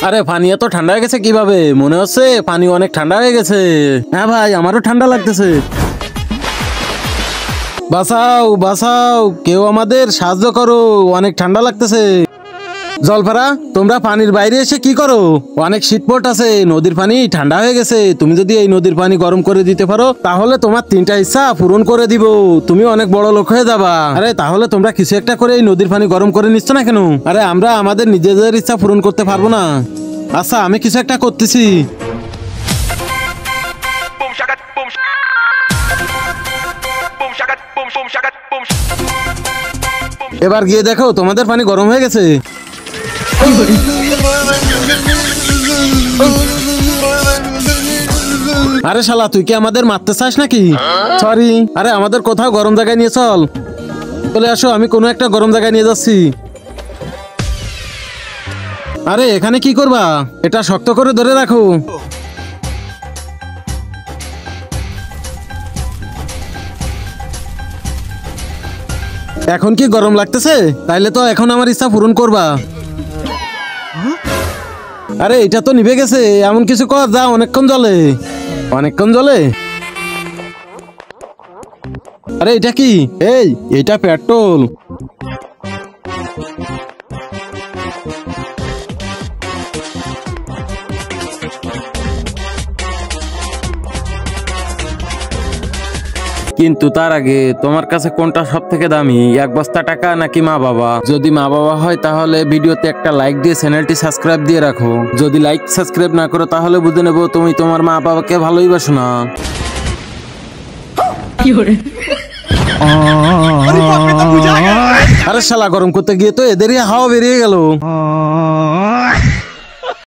আরে পানি এত ঠান্ডা হয়ে গেছে কিভাবে? মনে হচ্ছে পানি অনেক ঠান্ডা হয়ে গেছে। হ্যাঁ ভাই, আমারও ঠান্ডা লাগতেছে। বাঁচাও বাঁচাও, কেউ আমাদের সাহায্য করো, অনেক ঠান্ডা লাগতেছে। জলপারা, তোমরা পানির বাইরে এসে কি করো? অনেক শীতপট আছে, নদীর পানি ঠান্ডা হয়ে গেছে। তুমি যদি এই নদীর পানি গরম করে দিতে পারো তাহলে তোমার 3টা ইচ্ছা পূরণ করে দিব, তুমি অনেক বড় লোক হয়ে যাবা। আরে তাহলে তোমরা কিছু একটা করে এই নদীর পানি গরম করে নিচ্ছ না কেন? আরে আমরা আমাদের নিজেদের ইচ্ছা পূরণ করতে পারবো না? আচ্ছা, আমি কিছু একটা করতেছি। এবার গিয়ে দেখো তোমাদের পানি গরম হয়ে গেছে। আরে শালা, তুই কি আমাদের মারতে চাস নাকি? সরি। আরে আমাদের কোথাও গরম জায়গায় নিয়ে চল। চলে আসো, আমি কোনো একটা গরম জায়গায় নিয়ে যাচ্ছি। আরে এখানে কি করবা? এটা শক্ত করে ধরে রাখো। এখন কি গরম লাগতেছে? তাইলে তো এখন আমার ইচ্ছা পূরণ করবা। আরে এটা তো নিভে গেছে, এমন কিছু কর যা অনেকক্ষণ জ্বলে। অনেকক্ষণ জ্বলে? আরে এটা কি? এটা পেট্রোল। কিন্তু তার আগে তোমার কাছে কোনটা সব থেকে দামি, 1 বস্তা টাকা নাকি মা বাবা? যদি মা বাবা হয় তাহলে ভিডিওতে একটা লাইক দিয়ে চ্যানেলটি সাবস্ক্রাইব দিয়ে রাখো। যদি লাইক সাবস্ক্রাইব না করো তাহলে বুঝে নেবো তুমি তোমার মা বাবাকে ভালোই বাসো না। আরে শালা, গরম করতে গিয়ে তো এদেরই হাওয়া বেরিয়ে গেল।